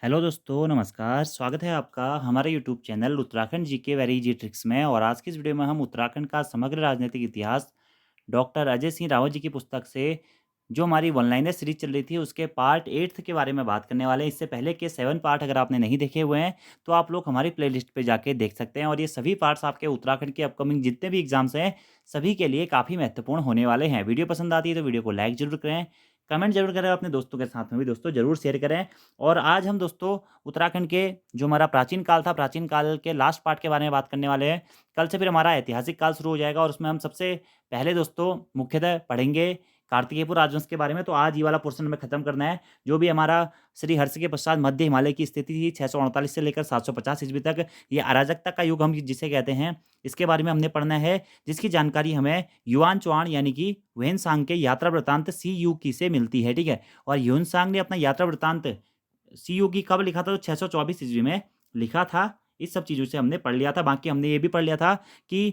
Hello दोस्तों, नमस्कार। स्वागत है आपका हमारे YouTube channel Uttarakhand GK very easy tricks में। और आज की इस वीडियो में हम उत्तराखंड का समग्र राजनीतिक इतिहास डॉक्टर अजय सिंह रावत जी की पुस्तक से जो हमारी वन लाइनर सीरीज चल रही थी उसके पार्ट 8 के बारे में बात करने वाले हैं। इससे पहले के 7 पार्ट अगर आपने नहीं देखे हुए हैं तो आप लोग हमारी प्लेलिस्ट पे जाके देख सकते हैं। और ये सभी पार्ट्स आपके उत्तराखंड के अपकमिंग जितने भी एग्जाम्स हैं सभी के लिए काफ़ी महत्वपूर्ण होने वाले हैं। वीडियो पसंद आती है तो वीडियो को लाइक जरूर करें, कमेंट जरूर करें, अपने दोस्तों के साथ में भी दोस्तों जरूर शेयर करें। और आज हम दोस्तों उत्तराखंड के जो हमारा प्राचीन काल था, प्राचीन काल के लास्ट पार्ट के बारे में बात करने वाले हैं। कल से फिर हमारा ऐतिहासिक काल शुरू हो जाएगा और उसमें हम सबसे पहले दोस्तों मुख्यतः पढ़ेंगे कार्तिकेयपुर राजवंश के बारे में। तो आज ये वाला पोर्शन हमें खत्म करना है। जो भी हमारा श्री हर्ष के पश्चात मध्य हिमालय की स्थिति थी 648 से लेकर 750 ईस्वी तक, ये अराजकता का युग हम जिसे कहते हैं, इसके बारे में हमने पढ़ना है। जिसकी जानकारी हमें युआन चुआन यानी कि ह्वेनसांग के यात्रा वृत्तांत सी यू की से मिलती है। ठीक है। और ह्वेनसांग ने अपना यात्रा वृत्तांत सीयूकी कब लिखा था? तो 624 ईस्वी में लिखा था। इस सब चीज़ों से हमने पढ़ लिया था। बाकी हमने ये भी पढ़ लिया था कि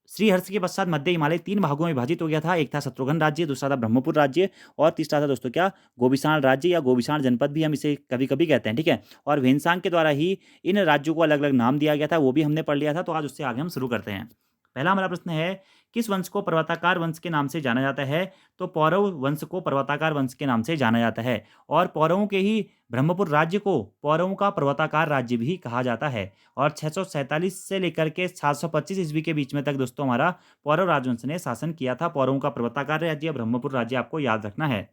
श्रीहर्ष के पश्चात मध्य हिमालय 3 भागों में विभाजित हो गया था। एक था शत्रुघ्न राज्य, दूसरा था ब्रह्मपुर राज्य और तीसरा था दोस्तों क्या? गोविषाण राज्य या गोविषाण जनपद भी हम इसे कभी-कभी कहते हैं। ठीक है। और ह्वेनसांग के द्वारा ही इन राज्यों को अलग-अलग नाम दिया गया था, वो भी हमने पढ़ लिया था। तो आज उससे आगे हम शुरू करते हैं। पहला हमारा प्रश्न है, किस वंश को पर्वताकार वंश के नाम से जाना जाता है? तो पौरव वंश को पर्वताकार वंश के नाम से जाना जाता है। और पौरवों के ही ब्रह्मपुर राज्य को पौरवों का पर्वताकार राज्य भी कहा जाता है। और 647 से लेकर के 725 ईस्वी के बीच में तक दोस्तों हमारा पौरव राजवंश ने शासन किया था। पौरवों का पर्वताकार राज्य या ब्रह्मपुर राज्य आपको याद रखना है।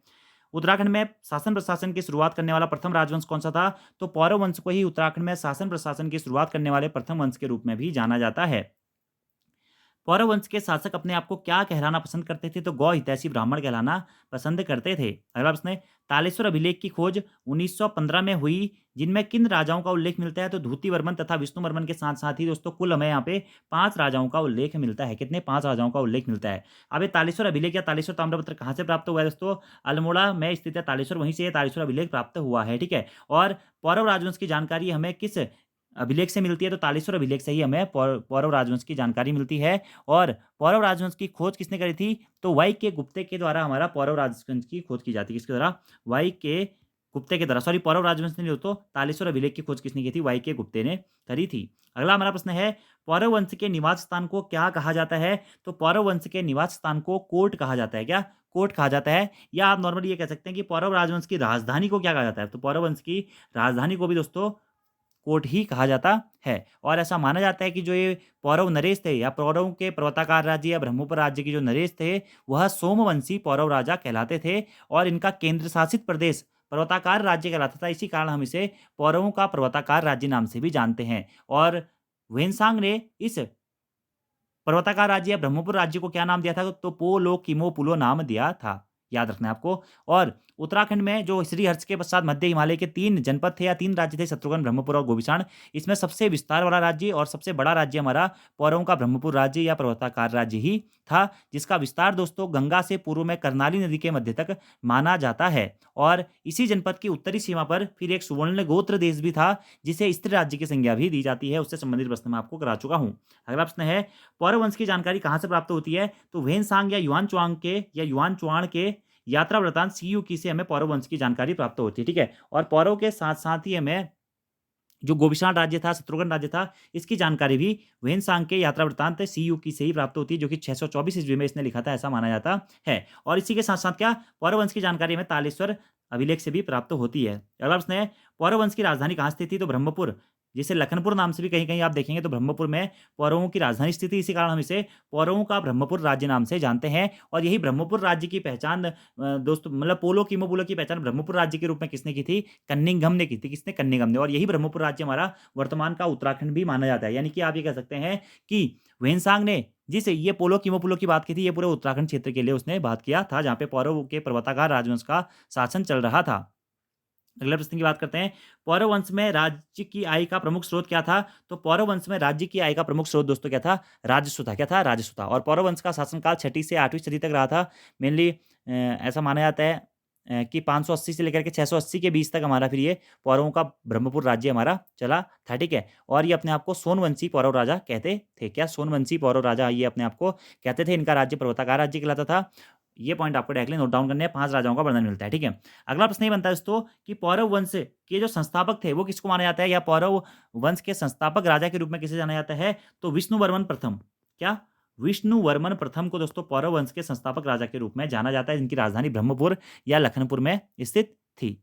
उत्तराखंड में शासन प्रशासन की शुरुआत करने वाला प्रथम राजवंश कौन सा था? तो पौरव वंश को ही उत्तराखंड में शासन प्रशासन की शुरुआत करने वाले प्रथम वंश के रूप में भी जाना जाता है। पौरव वंश के शासक अपने आप को क्या कहलाना पसंद करते थे? तो गौ हितैषी ब्राह्मण कहलाना पसंद करते थे। अगला प्रश्न है, तालेश्वर अभिलेख की खोज 1915 में हुई, जिनमें किन राजाओं का उल्लेख मिलता है? तो धूति वर्मन तथा विष्णु वर्मन के साथ साथ ही दोस्तों कुल हमें यहाँ पे 5 राजाओं का उल्लेख मिलता है। कितने? 5 राजाओं का उल्लेख मिलता है। अब ये तालेश्वर अभिलेख या तालेश्वर ताम्रपत्र कहाँ से प्राप्त हुआ है दोस्तों? अल्मोड़ा में स्थित है तालेश्वर, वहीं से ये तालेश्वर अभिलेख प्राप्त हुआ है। ठीक है। और पौरव राजवंश की जानकारी हमें किस अभिलेख से मिलती है? तो तालेश्वर अभिलेख से ही हमें पौरव राजवंश की जानकारी मिलती है। और पौरव राजवंश की खोज किसने करी थी? तो वाई के गुप्ते के द्वारा हमारा पौरव राजवंश की खोज की जाती है। किसके द्वारा? वाई के गुप्ते के द्वारा। सॉरी, पौरव राजवंश ने तो तालेश्वर अभिलेख की खोज किसने की थी? वाई के गुप्ते ने करी थी। अगला हमारा प्रश्न है, पौरव वंश के निवास स्थान को क्या कहा जाता है? तो पौरव वंश के निवास स्थान को कोट कहा जाता है। क्या? कोट कहा जाता है। या आप नॉर्मली ये कह सकते हैं कि पौरव राजवंश की राजधानी को क्या कहा जाता है? तो पौरव वंश की राजधानी को भी दोस्तों कोट ही कहा जाता है। और ऐसा माना जाता है कि जो ये पौरव नरेश थे या पौरवों के पर्वताकार राज्य या ब्रह्मपुर राज्य के जो नरेश थे वह सोमवंशी पौरव राजा कहलाते थे। और इनका केंद्र शासित प्रदेश पर्वताकार राज्य कहलाता था। इसी कारण हम इसे पौरवों का पर्वताकार राज्य नाम से भी जानते हैं। और वेनसांग ने इस पर्वताकार राज्य या ब्रह्मपुर राज्य को क्या नाम दिया था? तो पोलो किमो पुलो नाम दिया था। याद रखना है आपको। और उत्तराखंड में जो श्रीहर्ष के पश्चात मध्य हिमालय के 3 जनपद थे या 3 राज्य थे, शत्रुघ्न, ब्रह्मपुर और गोविषाण। इसमें सबसे विस्तार वाला राज्य और सबसे बड़ा राज्य हमारा पौरवों का ब्रह्मपुर राज्य या पर्वताकार राज्य ही था, जिसका विस्तार दोस्तों गंगा से पूर्व में करनाली नदी के मध्य तक माना जाता है। और इसी जनपद की उत्तरी सीमा पर फिर एक सुवर्ण गोत्र देश भी था, जिसे स्त्री राज्य की संज्ञा भी दी जाती है। उससे संबंधित प्रश्न मैं आपको करा चुका हूँ। अगला प्रश्न है, पौरव वंश की जानकारी कहाँ से प्राप्त होती है? तो वेनसांग या युआन चुआंग के यात्रा वृत्तांत सीयूकी से हमें पौरव वंश की जानकारी प्राप्त होती है। ठीक है। और पौरव के साथ साथ ही हमें जो गोविषाण राज्य था, शत्रुघ्न राज्य था, इसकी जानकारी भी वेनसांग के यात्रा वृत्तांत सीयूकी से ही प्राप्त होती है, जो कि 624 ईस्वी में इसने लिखा था, ऐसा माना जाता है। और इसी के साथ साथ क्या पौरव वंश की जानकारी हमें तालेश्वर अभिलेख से भी प्राप्त होती है। अगला प्रश्न है, पौरव वंश की राजधानी कहाँ स्थित थी? तो ब्रह्मपुर, जिसे लखनपुर नाम से भी कहीं कहीं आप देखेंगे तो ब्रह्मपुर में पौरवों की राजधानी स्थित थी। इसी कारण हम इसे पौरवों का ब्रह्मपुर राज्य नाम से जानते हैं। और यही ब्रह्मपुर राज्य की पहचान दोस्तों मतलब पोलो किमोबुलो की पहचान ब्रह्मपुर राज्य के रूप में किसने की थी? कन्निंघम ने की थी। किसने? कन्निंघम ने। और यही ब्रह्मपुर राज्य हमारा वर्तमान का उत्तराखंड भी माना जाता है। यानी कि आप ये कह सकते हैं कि वेनसांग ने जिस ये पोलो किमोपुलो की बात की थी, ये पूरे उत्तराखंड क्षेत्र के लिए उसने बात किया था, जहाँ पे पौरव के पर्वताकार राजवंश का शासन चल रहा था। अगले प्रश्न की बात करते हैं, पौरव वंश में राज्य की आय का प्रमुख स्रोत क्या था? तो पौरव वंश में राज्य की आय का प्रमुख स्रोत दोस्तों क्या था? राजस्व था। क्या था? राजस्व था। और पौरव वंश का शासनकाल 6ठी से 8वीं सदी तक रहा था। मेनली ऐसा माना जाता है कि 580 से लेकर के 680 के बीच तक हमारा फिर ये पौरवों का ब्रह्मपुर राज्य हमारा चला था। ठीक है। और ये अपने आप को सोनवंशी पौरव राजा कहते थे। क्या? सोनवंशी पौरव राजा ये अपने आप को कहते थे। इनका राज्य पर्वताकार राज्य कहलाता था। ये पॉइंट आपको डायरेक्टली नोट डाउन करने हैं, 5 राजाओं का वर्णन मिलता है, ठीक है। अगला प्रश्न ये बनता है दोस्तों कि पौरव वंश के जो संस्थापक थे वो किसको माना जाता है, या पौरव वंश के संस्थापक राजा के रूप में किसे जाना जाता है, तो विष्णुवर्मन प्रथम। क्या? विष्णुवर्मन प्रथम को दोस्तों पौरव वंश के संस्थापक राजा के रूप में जाना जाता है, जिनकी राजधानी ब्रह्मपुर या लखनपुर में स्थित थी।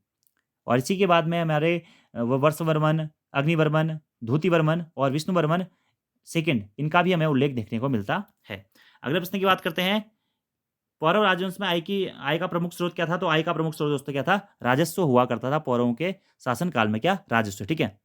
और इसी के बाद में हमारे वर्षवर्मन, अग्निवर्मन, धूतिवर्मन और विष्णुवर्मन सेकंड, इनका भी हमें उल्लेख देखने को मिलता है। अगले प्रश्न की बात करते हैं, पौरव राजवंश में आय का प्रमुख स्रोत क्या था, तो आय का प्रमुख स्रोत दोस्तों क्या था, राजस्व हुआ करता था पौरवों के शासन काल में। क्या? राजस्व, ठीक है,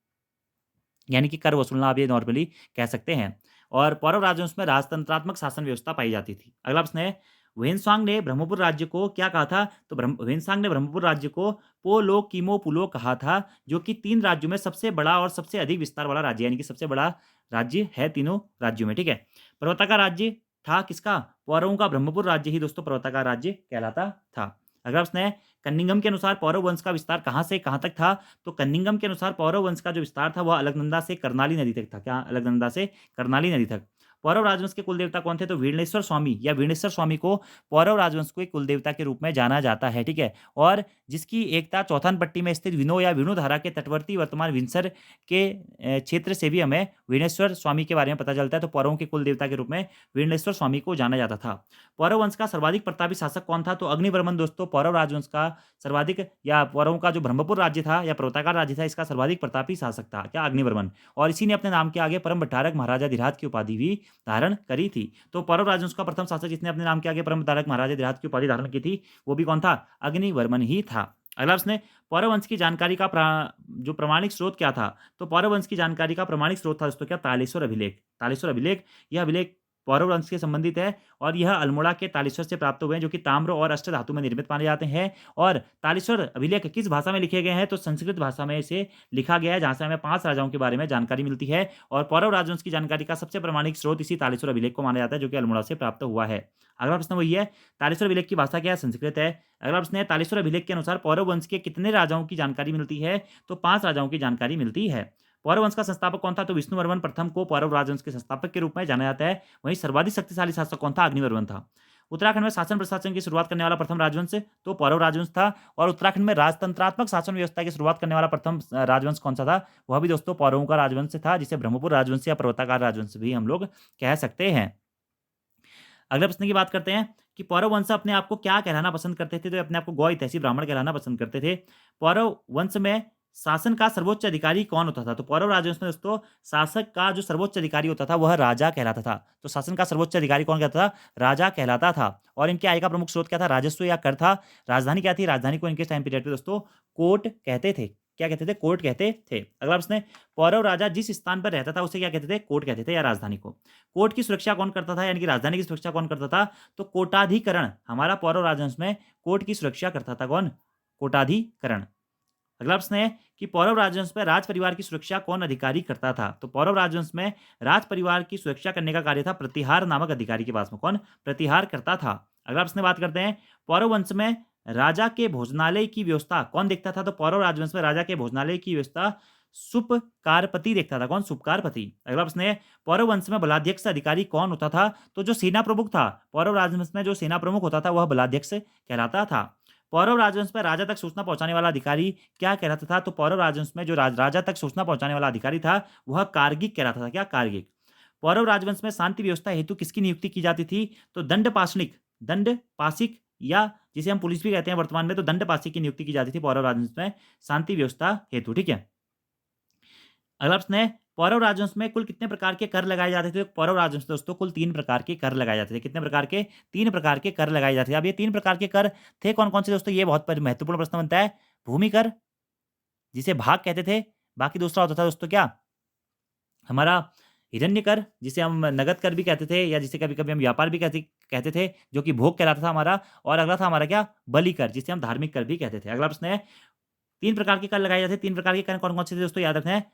यानी कि कर वसूलना आप ये नॉर्मली कह सकते हैं। और पौरव राजवंश में राजतंत्रात्मक शासन व्यवस्था पाई जाती थी। अगला प्रश्न है, वेनसांग ने ब्रह्मपुर राज्य को क्या कहा था, तो वेनसांग ने ब्रह्मपुर राज्य को पोलो किमो पुलो कहा था, जो कि 3 राज्यों में सबसे बड़ा और सबसे अधिक विस्तार वाला राज्य, यानी कि सबसे बड़ा राज्य है तीनों राज्यों में, ठीक है। पर्वताकार राज्य था किसका, पौरवों का ब्रह्मपुर राज्य ही दोस्तों पर्वताकार राज्य कहलाता था। अगला प्रश्न है, कन्निंगम के अनुसार पौरव वंश का विस्तार कहां से कहां तक था, तो कन्निंगम के अनुसार पौरव वंश का जो विस्तार था वह अलकनंदा से करनाली नदी तक था। क्या? अलकनंदा से करनाली नदी तक। पौरव राजवंश के कुल देवता कौन थे, तो वीणेश्वर स्वामी या वीणेश्वर स्वामी को पौरव राजवंश को एक कुल देवता के रूप में जाना जाता है, ठीक है। और जिसकी एकता चौथान पट्टी में स्थित विनो या विणुधारा के तटवर्ती वर्तमान विंसर के क्षेत्र से भी हमें वीणेश्वर स्वामी के बारे में पता चलता है। तो पौरवों के कुल देवता के रूप में वीणेश्वर स्वामी को जाना जाता था। पौरव वंश का सर्वाधिक प्रतापी शासक कौन था, तो अग्निवर्मन दोस्तों पौरव राजवंश का सर्वाधिक, या पौरवों का जो ब्रह्मपुर राज्य था या पर्वताकार राज्य था, इसका सर्वाधिक प्रतापी शासक था। क्या? अग्निवर्मन। और इसी ने अपने नाम के आगे परम भट्टारक महाराजाधिराज की उपाधि भी धारण करी थी। तो पौरव राजवंश का प्रथम शासक जिसने अपने नाम के आगे परम भट्टारक महाराजाधिराज की उपाधि धारण की थी, वो भी कौन था? अग्निवर्मन ही था। अगला प्रश्न है, पौरव वंश की जानकारी का जो प्रमाणिक स्रोत क्या था, तो पौरव वंश की जानकारी का प्रमाणिक स्रोत था दोस्तों क्या? तालेश्वर अभिलेख। तालेश्वर अभिलेख, यह अभिलेख पौरव वंश से संबंधित है और यह अल्मोड़ा के तालेश्वर से प्राप्त हुए हैं, जो कि ताम्र और अष्ट धातु में निर्मित माने जाते हैं। और तालेश्वर अभिलेख किस भाषा में लिखे गए हैं, तो संस्कृत भाषा में इसे लिखा गया है, जहां से हमें 5 राजाओं के बारे में जानकारी मिलती है। और पौरव राजवंश की जानकारी का सबसे प्रमाणिक स्रोत इसी तालेश्वर अभिलेख को माना जाता है, जो कि अल्मोड़ा से प्राप्त हुआ है। अगला प्रश्न वही है, तालेश्वर अभिलेख की भाषा क्या है? संस्कृत है। अगला प्रश्न है, तालेश्वर अभिलेख के अनुसार पौरव वंश के कितने राजाओं की जानकारी मिलती है, तो 5 राजाओं की जानकारी मिलती है। पौरव वंश का संस्थापक कौन था, तो विष्णुवर्मन प्रथम को पौरव राजवंश के संस्थापक के रूप में जाना जाता है। वहीं सर्वाधिक शक्तिशाली शासक कौन था? अग्निवर्मन था। उत्तराखंड में शासन प्रशासन की शुरुआत करने वाला प्रथम राजवंश तो पौरव राजवंश था। और उत्तराखंड में राजतंत्रात्मक शासन व्यवस्था की शुरुआत करने वाला प्रथम राजवंश कौन सा था? वह भी दोस्तों पौरवों का राजवंश था, जिसे ब्रह्मपुर राजवंश या पर्वताकार राजवंश भी हम लोग कह सकते हैं। अगले प्रश्न की बात करते हैं कि पौरव वंश अपने आप को क्या कहलाना पसंद करते थे, तो अपने आप को गौ हितैषी ब्राह्मण कहलाना पसंद करते थे। पौरव वंश में शासन का सर्वोच्च अधिकारी कौन होता था, तो पौरव राजवंश में दोस्तों शासक का जो सर्वोच्च अधिकारी होता था वह राजा कहलाता था। तो शासन का सर्वोच्च अधिकारी कौन कहता था? राजा कहलाता था। और इनके आय का प्रमुख स्रोत क्या था? राजस्व या कर था। राजधानी क्या थी? राजधानी को इनके टाइम पीरियड पे दोस्तों कोट कहते थे। क्या कहते थे? कोर्ट कहते थे। अगला प्रश्न है, पौरव राजा जिस स्थान पर रहता था उसे क्या कहते थे? कोर्ट कहते थे या राजधानी को। कोर्ट की सुरक्षा कौन करता था, यानी कि राजधानी की सुरक्षा कौन करता था? तो कोटाधिकरण। हमारा पौरव राजवंश में कोर्ट की सुरक्षा करता था कौन? कोटाधिकरण। अगला प्रश्न है कि पौरव राजवंश में राज परिवार की सुरक्षा कौन अधिकारी करता था, तो पौरव राजवंश में राज परिवार की सुरक्षा करने का कार्य था प्रतिहार नामक अधिकारी के पास में। कौन प्रतिहार करता था? अगला प्रश्न बात करते हैं, पौरव वंश में राजा के भोजनालय की व्यवस्था कौन देखता था, तो पौरव राजवंश में राजा के भोजनालय की व्यवस्था सुपकारपति देखता था। कौन? सुपकारपति। अगला प्रश्न है, पौरव वंश में बलाध्यक्ष अधिकारी कौन होता था, तो जो सेना प्रमुख था, पौरव राजवंश में जो सेना प्रमुख होता था वह बलाध्यक्ष कहलाता था। पौरव राजवंश में राजा तक सूचना पहुंचाने वाला अधिकारी क्या कहलाता था, तो पौरव राजवंश में जो राजा तक सूचना पहुंचाने वाला अधिकारी था वह कार्गिक कहलाता था। क्या? कार्गिक। पौरव राजवंश में शांति व्यवस्था हेतु किसकी नियुक्ति की जाती थी, तो दंडपाशिक या जिसे हम पुलिस भी कहते हैं वर्तमान में, तो दंडपाशिक की नियुक्ति की जाती थी पौरव राजवंश में शांति व्यवस्था हेतु। ठीक है। अगला प्रश्न है, पौरव राजवंश में कुल कितने प्रकार के कर लगाए जाते थे? पौरव राजवंश में दोस्तों कुल 3 प्रकार के कर लगाए जाते थे। कितने प्रकार के? 3 प्रकार के कर लगाए जाते थे। अब ये 3 प्रकार के कर थे कौन कौन से दोस्तों, ये बहुत महत्वपूर्ण प्रश्न बनता है। भूमि कर, जिसे भाग कहते थे। बाकी दूसरा होता था दोस्तों क्या, हमारा हिरण्य कर, जिसे हम नगद कर भी कहते थे, या जिसे कभी कभी हम व्यापार भी कहते थे, जो कि भोग कहलाता था हमारा। और अगला था हमारा क्या, बलि कर, जिसे हम धार्मिक कर भी कहते थे। अगला प्रश्न है, 3 प्रकार के कर लगाए जाते थे। 3 प्रकार के कर कौन कौन से थे दोस्तों, याद रखना है।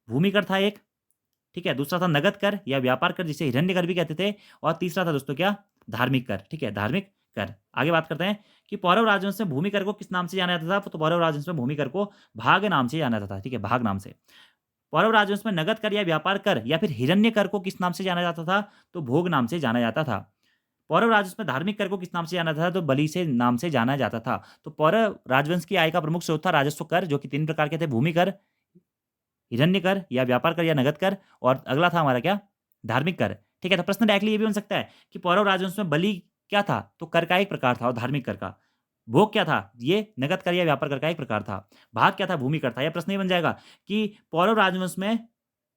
भूमि कर था एक, ठीक है। दूसरा था नगद कर या व्यापार कर, जिसे हिरण्य कर भी कहते थे। और तीसरा था दोस्तों क्या, धार्मिक कर। ठीक है, धार्मिक कर। आगे बात करते हैं कि पौरव राजवंश में भूमि कर को किस नाम से जाना जाता था, तो पौरव राजवंश में भूमि कर को भाग नाम से जाना जाता था। ठीक है, भाग नाम से। पौरव राजवंश में नगद कर या व्यापार कर या फिर हिरण्य कर को किस नाम से जाना जाता था, तो भोग नाम से जाना जाता था। पौरव राजवंश में धार्मिक कर को किस नाम से जाना जाता था? तो बलि से नाम से जाना जाता था। तो पौरव राजवंश की आय का प्रमुख स्रोत था राजस्व कर, जो कि 3 प्रकार के थे, भूमि कर, हिरण्य कर या व्यापार कर या नगद कर, और अगला था हमारा क्या? धार्मिक कर। ठीक है, तो प्रश्न डायरेक्टली ये भी बन सकता है कि पौरव राजवंश में बलि क्या था? तो कर का एक प्रकार था और धार्मिक कर का। भोग क्या था? ये नगद कर या व्यापार कर का एक प्रकार था। भाग क्या था? भूमि कर था। यह प्रश्न ये बन जाएगा कि पौरव राजवंश में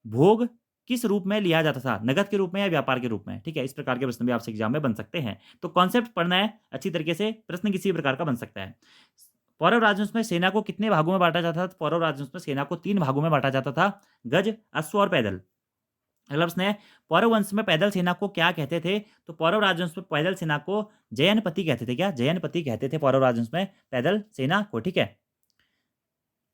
भोग किस रूप में लिया जाता था? नगद के रूप में या व्यापार के रूप में? ठीक है, इस प्रकार के प्रश्न भी आपसे एग्जाम में बन सकते हैं। तो कॉन्सेप्ट पढ़ना है अच्छी तरीके से, प्रश्न किसी भी प्रकार का बन सकता है। पौरव राजवंश में सेना को कितने भागों में बांटा जाता था? तो पौरव राजवंश में सेना को 3 भागों में बांटा जाता था, गज, अश्व और पैदल। अगला प्रश्न है, पौरव वंश में पैदल सेना को क्या कहते थे? तो पौरव राजवंश में पैदल सेना को जयनपति कहते थे। क्या? जयनपति कहते थे पौरव राजवंश में पैदल सेना को। ठीक है,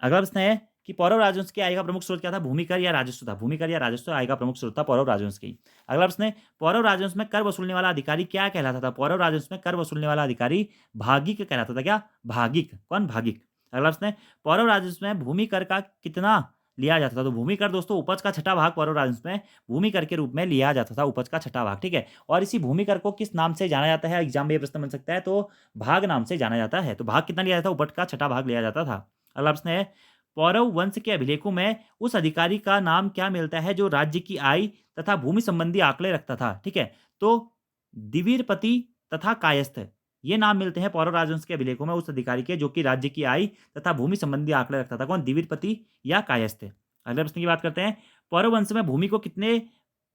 अगला प्रश्न है कि पौरव राजवंश की आय का प्रमुख स्रोत क्या था? भूमि कर या राजस्व था। भूमि कर या राजस्व आय का प्रमुख स्रोत था पौरव राजवंश की। अगला प्रश्न है, पौरव राजवंश में कर वसूलने वाला अधिकारी क्या कहलाता था? पौरव राजवंश में कर वसूलने वाला अधिकारी भागिक कहलाता था। क्या? भागिक। कौन? भागिक। अगला प्रश्न है, पौरव राजवंश में भूमि कर का कितना लिया जाता था? तो भूमि कर दोस्तों उपज का छठा भाग पौरव राजवंश में भूमि कर के रूप में लिया जाता था, उपज का छठा भाग। ठीक है, और इसी भूमि कर को किस नाम से जाना जाता है? एग्जाम में ये प्रश्न बन सकता है, तो भाग नाम से जाना जाता है। तो भाग कितना लिया जाता था? उपज का छठा भाग लिया जाता था। अगला प्रश्न है, पौरव वंश के अभिलेखों में उस अधिकारी का नाम क्या मिलता है जो राज्य की आय तथा भूमि संबंधी आंकड़े रखता था? ठीक है, तो दिवीरपति तथा कायस्थ, ये नाम मिलते हैं पौरव राजवंश के अभिलेखों में उस अधिकारी के जो कि राज्य की आय तथा भूमि संबंधी आंकड़े रखता था। कौन? दिवीरपति या कायस्थ। अगले प्रश्न की बात करते हैं, पौरव वंश में भूमि को कितने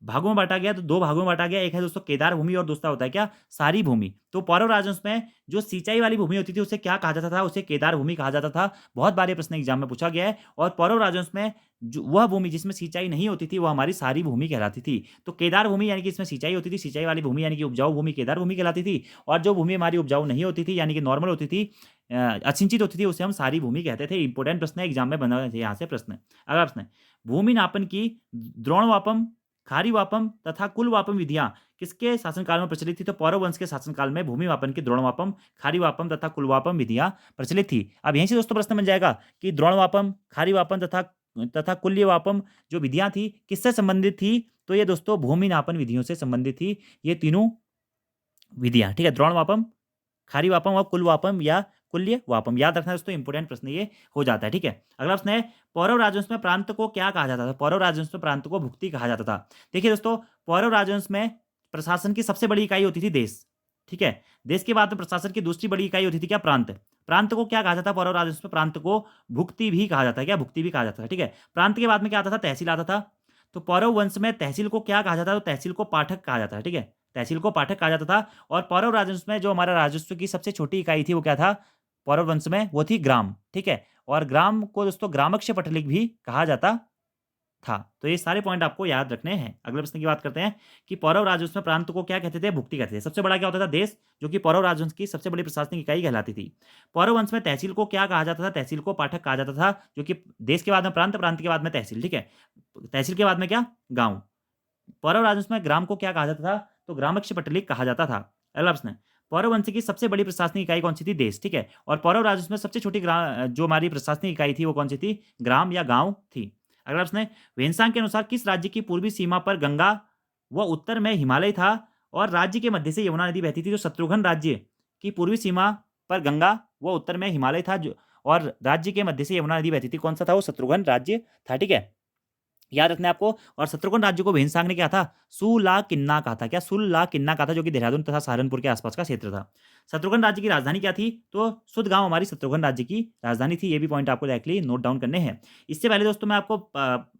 भागों में बांटा गया? तो 2 भागों में बांटा गया। एक है दोस्तों केदार भूमि और दूसरा होता है क्या? सारी भूमि। तो पौरव राजवंश में जो सिंचाई वाली भूमि होती थी उसे क्या कहा जाता था? उसे केदार भूमि कहा जाता था। बहुत बार ये प्रश्न एग्जाम में पूछा गया है। और पौरव राजवंश में जो वह भूमि जिसमें सिंचाई नहीं होती थी, वह हमारी सारी भूमि कहलाती थी। तो केदार भूमि यानी कि इसमें सिंचाई होती थी, सिंचाई वाली भूमि यानी कि उपजाऊ भूमि केदार भूमि कहलाती थी। और जो भूमि हमारी उपजाऊ नहीं होती थी यानी कि नॉर्मल होती थी, असिंचित होती थी, उसे हम सारी भूमि कहते थे। इंपॉर्टेंट प्रश्न है, एग्जाम में बना है यहाँ से प्रश्न। अगला प्रश्न है, भूमि नापन की द्रोणवापम, खारीवापम तथा कुलवापम विधियां किसके शासनकाल में प्रचलित थी? तो पौरव वंश के शासनकाल में भूमि मापन की द्रोणवापम, खारीवापम तथा कुलवापम विधियां प्रचलित थी। अब यहीं से दोस्तों प्रश्न बन जाएगा कि द्रोणवापम, खारीवापम तथा कुल्यवापम जो विधियां थी किससे संबंधित थी? तो ये दोस्तों भूमि नापन विधियों से संबंधित थी ये तीनों विधियां। ठीक है, द्रोणवापम, खारीवापम और कुलवापम या कुल्यवापम, याद रखना दोस्तों, इंपोर्टेंट प्रश्न ये हो जाता है। ठीक है, अगला प्रश्न है, पौरव राजवंश में प्रांत को क्या कहा जाता था? पौरव राजवंश में प्रांत को भुक्ति कहा जाता था। देखिए दोस्तों, पौरव राजवंश में प्रशासन की सबसे बड़ी इकाई होती थी देश। ठीक है, देश के बाद में प्रशासन की दूसरी बड़ी इकाई होती थी क्या? प्रांत। प्रांत को क्या कहा जाता है? पौरव राजवंश में प्रांत को भुक्ति भी कहा जाता है। क्या? भुक्ति भी कहा जाता है। ठीक है, प्रांत के बाद में क्या आता था? तहसील आता था। तो पौरव वंश में तहसील को क्या कहा जाता है? तो तहसील को पाठक कहा जाता है। ठीक है, तहसील को पाठक कहा जाता था। और पौरव राजवंश में जो हमारा राजस्व की सबसे छोटी इकाई थी वो क्या था? पौरव वंश में वो थी ग्राम। ठीक है, और ग्राम को दोस्तों ग्रामक्ष पटलिक भी कहा जाता था। तो ये सारे पॉइंट आपको याद रखने हैं। अगले प्रश्न की बात करते हैं कि पौरव राजवंश में प्रांत को क्या कहते थे? भुक्ति कहते थे। सबसे बड़ा क्या होता था? देश, जो कि पौरव राजवंश की सबसे बड़ी प्रशासनिक इकाई कहलाती थी। पौरव वंश में तहसील को क्या कहा जाता था? तहसील को पाठक कहा जाता था, जो कि देश के बाद में प्रांत, प्रांत के बाद में तहसील। ठीक है, तहसील के बाद में क्या? गांव। पौरव राजवंश में ग्राम को क्या कहा जाता था? तो ग्रामक्ष पटलिक कहा जाता था। अगला प्रश्न है, पौरव वंश की सबसे बड़ी प्रशासनिक इकाई कौन सी थी? देश। ठीक है, और पौरव राजवंश में सबसे छोटी जो हमारी प्रशासनिक इकाई थी वो कौन सी थी? ग्राम या गांव थी। अगला प्रश्न है, वेनसांग के अनुसार किस राज्य की पूर्वी सीमा पर गंगा व उत्तर में हिमालय था और राज्य के मध्य से यमुना नदी बहती थी? जो शत्रुघ्न राज्य की पूर्वी सीमा पर गंगा व उत्तर में हिमालय था, जो और राज्य के मध्य से यमुना नदी बहती थी, कौन सा था? वो शत्रुघ्न राज्य था। ठीक है, याद रखना है आपको। और शत्रुघ्न राज्य को वेनसांग ने क्या था? सुलाकिन्ना कहा था। क्या? सुलाकिन्ना कहा था, जो कि देहरादून तथा सहारनपुर के आसपास का क्षेत्र था। शत्रुघ्न राज्य की राजधानी क्या थी? तो सुदगांव हमारी शत्रुघ्न राज्य की राजधानी थी। ये भी पॉइंट आपको डायरेक्टली नोट डाउन करने हैं। इससे पहले दोस्तों मैं आपको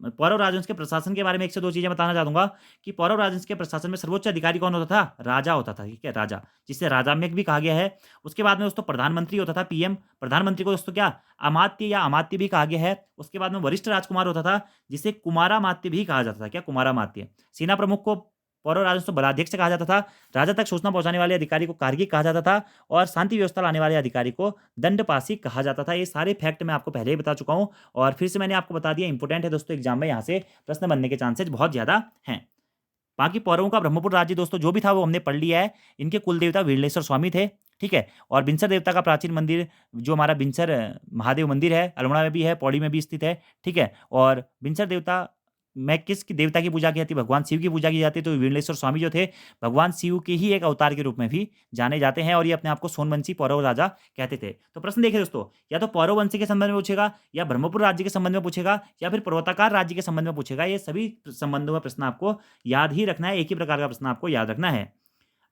पौरव राजवंश के प्रशासन के बारे में 1 से 2 चीजें बताना चाहूंगा कि पौरव राजवंश के प्रशासन में सर्वोच्च अधिकारी कौन होता था? राजा होता था। ठीक है, राजा, जिसे राजाम्यक भी कहा गया है। उसके बाद में दोस्तों प्रधानमंत्री होता था, पीएम। प्रधानमंत्री को दोस्तों क्या? अमात्य या अमात्य भी कहा गया है। उसके बाद में वरिष्ठ राजकुमार होता था, जिसे कुमारामात्य भी कहा जाता था। क्या? कुमारामात्य। सेना प्रमुख को पौरव राजवंश बलाध्यक्ष कहा जाता था। राजा तक सूचना पहुंचाने वाले अधिकारी को कार्गिक कहा जाता था। और शांति व्यवस्था लाने वाले अधिकारी को दंडपासी कहा जाता था। ये सारे फैक्ट मैं आपको पहले ही बता चुका हूं और फिर से मैंने आपको बता दिया। इंपोर्टेंट है दोस्तों, एग्जाम में यहाँ से प्रश्न बनने के चांसेज बहुत ज्यादा हैं। बाकी पौरवों का ब्रह्मपुर राज्य दोस्तों जो भी था वो हमने पढ़ लिया है। इनके कुल देवता वीरलेश्वर स्वामी थे। ठीक है, और बिनसर देवता का प्राचीन मंदिर जो हमारा बिनसर महादेव मंदिर है, अल्मोड़ा में भी है, पौड़ी में भी स्थित है। ठीक है, और बिनसर देवता में किस देवता की पूजा की जाती है? भगवान शिव की पूजा की जाती है। तो वीरलेश्वर स्वामी जो थे भगवान शिव के ही एक अवतार के रूप में भी जाने जाते हैं और ये अपने आप को सोनवंशी पौरव राजा कहते थे। तो प्रश्न देखिए दोस्तों, या तो पौरव वंश के संबंध में पूछेगा, या ब्रह्मपुर राज्य के संबंध में पूछेगा, या फिर पर्वताकार राज्य के संबंध में पूछेगा। ये सभी संबंधों में प्रश्न आपको याद ही रखना है, एक ही प्रकार का प्रश्न आपको याद रखना है।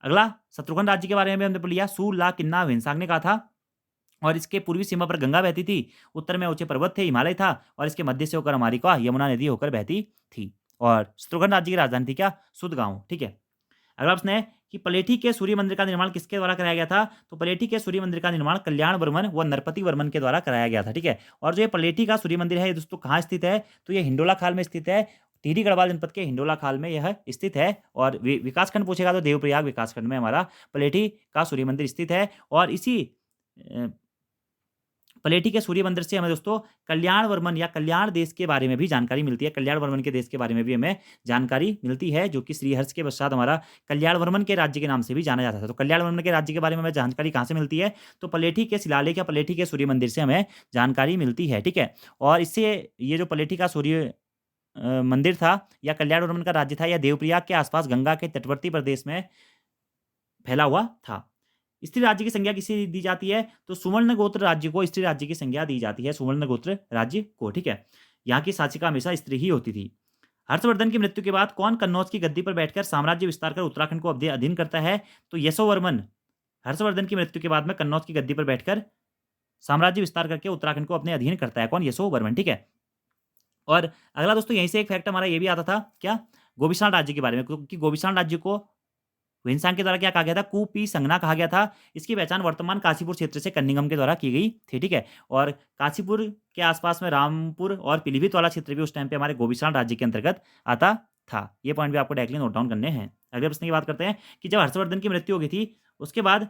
अगला शत्रुघ्न राज्य के बारे में भी हमने पढ़ लिया। सू, ला, किन्ना, वेनसांग ने कहा था और इसके पूर्वी सीमा पर गंगा बहती थी, उत्तर में ऊंचे पर्वत थे, हिमालय था और इसके मध्य से होकर हमारी का यमुना नदी होकर बहती थी। और शत्रुघ्न राज्य की राजधानी थी क्या? सुदगांव। ठीक है। अगला प्रश्न है कि पलेठी के सूर्य मंदिर का निर्माण किसके द्वारा कराया गया था? तो पलेठी के सूर्य मंदिर का निर्माण कल्याण वर्मन व नरपति वर्मन के द्वारा कराया गया था। ठीक है। और जो ये पलेठी का सूर्य मंदिर है ये दोस्तों कहाँ स्थित है? तो ये हिंडोला खाल में स्थित है। टिहरी गढ़वाल जनपद के हिंडोला खाल में यह स्थित है। और विकासखंड पूछेगा तो देवप्रयाग विकासखंड में हमारा पलेठी का सूर्य मंदिर स्थित है। और इसी पलेठी के सूर्य मंदिर से हमें दोस्तों कल्याण वर्मन या कल्याण देश के बारे में भी जानकारी मिलती है। कल्याण वर्मन के देश के बारे में भी हमें जानकारी मिलती है, जो कि श्रीहर्ष के पश्चात हमारा कल्याण वर्मन के राज्य के नाम से भी जाना जाता था। तो कल्याण वर्मन के राज्य के बारे में हमें जानकारी कहाँ से मिलती है? तो पलेठी के शिलालेख या पलेठी के सूर्य मंदिर से हमें जानकारी मिलती है। ठीक है। और इससे ये जो पलेठी का सूर्य मंदिर था या कल्याण वर्मन का राज्य था, या देवप्रयाग के आसपास गंगा के तटवर्ती प्रदेश में फैला हुआ था। स्त्री राज्य की संज्ञा किसे दी जाती है? तो सुवर्ण गोत्र राज्य को स्त्री राज्य की संज्ञा दी जाती है, सुवर्ण गोत्र राज्य को। ठीक है। यहाँ की शासिका हमेशा स्त्री ही होती थी। हर्षवर्धन की मृत्यु के बाद कौन कन्नौज की गद्दी पर बैठकर साम्राज्य विस्तार कर उत्तराखंड को अधीन करता है? तो यशोवर्मन हर्षवर्धन की मृत्यु के बाद में कन्नौज की गद्दी पर बैठकर साम्राज्य विस्तार करके उत्तराखंड को अपने अधीन करता है। कौन? यशोवर्मन। ठीक है। और अगला दोस्तों यहीं से एक फैक्ट हमारा ये भी आता था क्या? गोविशाण राज्य के बारे में, क्योंकि गोविशाण राज्य को विंसांग के द्वारा क्या कहा गया था? कुपी संगना कहा गया था। इसकी पहचान वर्तमान काशीपुर क्षेत्र से कन्निंगम के द्वारा की गई थी। ठीक है। और काशीपुर के आसपास में रामपुर और पीलीभीत वाला क्षेत्र भी उस टाइम पे हमारे गोविशाण राज्य के अंतर्गत आता था। ये पॉइंट भी आपको डायरेक्टली नोट डाउन करने हैं। अगले प्रश्न की बात करते हैं कि जब हर्षवर्धन की मृत्यु हो गई थी उसके बाद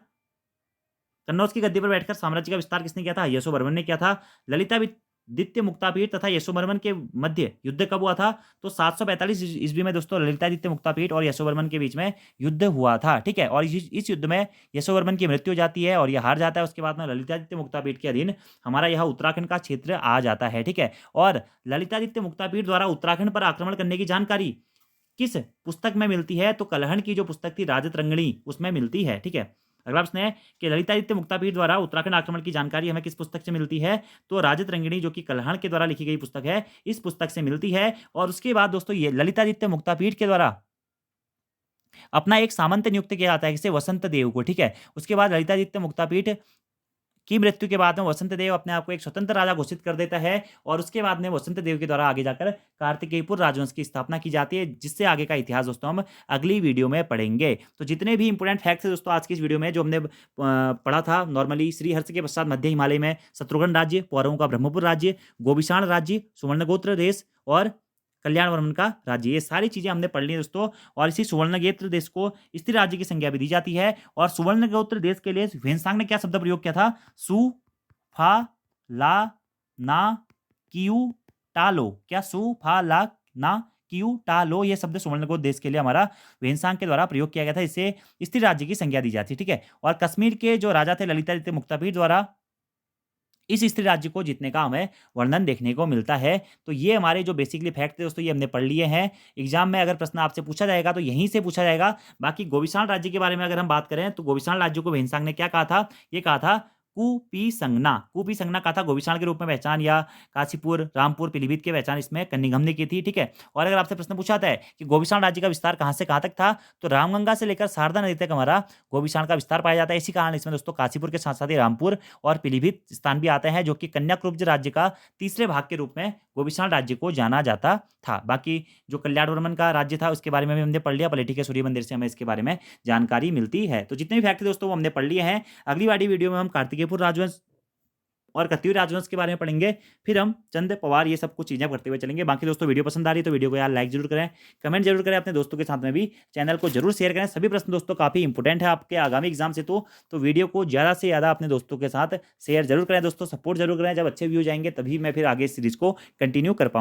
कन्नौज की गद्दी पर बैठकर साम्राज्य का विस्तार किसने किया था? यशोवर्मन ने किया था। ललिता दित्य मुक्तापीठ तथा यशोवर्मन के मध्य युद्ध कब हुआ था? तो 745 ईस्वी में दोस्तों ललितादित्य मुक्तापीठ और यशोवर्मन के बीच में युद्ध हुआ था। ठीक है। और इस युद्ध में यशोवर्मन की मृत्यु हो जाती है और यह हार जाता है। उसके बाद में ललितादित्य मुक्तापीठ के अधीन हमारा यह उत्तराखंड का क्षेत्र आ जाता है। ठीक है। और ललितादित्य मुक्तापीठ द्वारा उत्तराखंड पर आक्रमण करने की जानकारी किस पुस्तक में मिलती है? तो कलहण की जो पुस्तक थी राजतरंगिणी उसमें मिलती है। ठीक है। अगला प्रश्न है कि ललितादित्य मुक्तापीठ द्वारा उत्तराखंड आक्रमण की जानकारी हमें किस पुस्तक से मिलती है? तो राजतरंगिणी, जो कि कलहण के द्वारा लिखी गई पुस्तक है, इस पुस्तक से मिलती है। और उसके बाद दोस्तों ये ललितादित्य मुक्तापीठ के द्वारा अपना एक सामंत नियुक्त किया जाता है, किसे? वसंत देव को। ठीक है। उसके बाद ललितादित्य मुक्तापीठ की मृत्यु के बाद में वसंत देव अपने आप को एक स्वतंत्र राजा घोषित कर देता है और उसके बाद में वसंत देव के द्वारा आगे जाकर कार्तिकेयपुर राजवंश की स्थापना की जाती है, जिससे आगे का इतिहास दोस्तों हम अगली वीडियो में पढ़ेंगे। तो जितने भी इंपोर्टेंट फैक्ट्स हैं दोस्तों आज की इस वीडियो में जो हमने पढ़ा था, नॉर्मली श्रीहर्ष के पश्चात मध्य हिमालय में शत्रुघ्न राज्य, पौरवों का ब्रह्मपुर राज्य, गोविशाण राज्य, सुवर्णगोत्र देश और कल्याण वर्मन का राज्य, ये सारी चीजें हमने पढ़ ली दोस्तों। और इसी सुवर्णगोत्र देश को स्त्री राज्य की संज्ञा भी दी जाती है। और सुवर्णगोत्र देश के लिए वेनसांग ने क्या शब्द प्रयोग किया था? सु फा ला ना कियू टालो। क्या? सु फा ला ना कियू टालो, ये शब्द सुवर्णगोत्र देश के लिए हमारा वेनसांग के द्वारा प्रयोग किया गया था। इससे स्त्री राज्य की संज्ञा दी जाती है। ठीक है। और कश्मीर के जो राजा थे ललितादित्य मुक्तापीठ द्वारा इस स्त्री राज्य को जीतने का हमें वर्णन देखने को मिलता है। तो ये हमारे जो बेसिकली फैक्ट थे दोस्तों ये हमने पढ़ लिए हैं। एग्जाम में अगर प्रश्न आपसे पूछा जाएगा तो यहीं से पूछा जाएगा। बाकी गोविशाण राज्य के बारे में अगर हम बात करें तो गोविशाण राज्य को वेनसांग ने क्या कहा था? ये कहा था कुपी संगना कहा था गोविशाण के रूप में पहचान, या काशीपुर, रामपुर, पीलीभीत की पहचान इसमें कन्निंगम ने की थी। ठीक है। और अगर आपसे प्रश्न पूछा जाता है कि गोविशाण राज्य का विस्तार कहां से कहां तक था, तो रामगंगा से लेकर शारदा नदी तक हमारा गोविशाण का विस्तार पाया जाता है। इसी कारण इसमें दोस्तों काशीपुर के साथ साथ ही रामपुर और पीलीभीत स्थान भी आते हैं, जो कि कन्याकुब्ज राज्य का तीसरे भाग के रूप में गोविशाण राज्य को जाना जाता था। बाकी जो कल्याण वर्मन का राज्य था उसके बारे में भी हमने पढ़ लिया। पलेठी के सूर्य मंदिर से हमें इसके बारे में जानकारी मिलती है। तो जितने भी फैक्ट दोस्तों वो हमने पढ़ लिए हैं। अगली वाली वीडियो में हम कार्तिकेयपुर राजवंश और कत्यूरी राजवंश के बारे में पढ़ेंगे। फिर हम चंद पवार ये सब कुछ चीजें करते हुए चलेंगे। बाकी दोस्तों वीडियो पसंद आ रही है तो वीडियो को यार लाइक जरूर करें, कमेंट जरूर करें, अपने दोस्तों के साथ में भी चैनल को जरूर शेयर करें। सभी प्रश्न दोस्तों काफी इंपोर्टेंट है आपके आगामी एग्जाम से, तो वीडियो को ज्यादा से ज्यादा अपने दोस्तों के साथ शेयर जरूर करें। दोस्तों सपोर्ट जरूर करें। जब अच्छे व्यूज आएंगे तभी मैं फिर आगे सीरीज को कंटिन्यू कर पाऊंगा।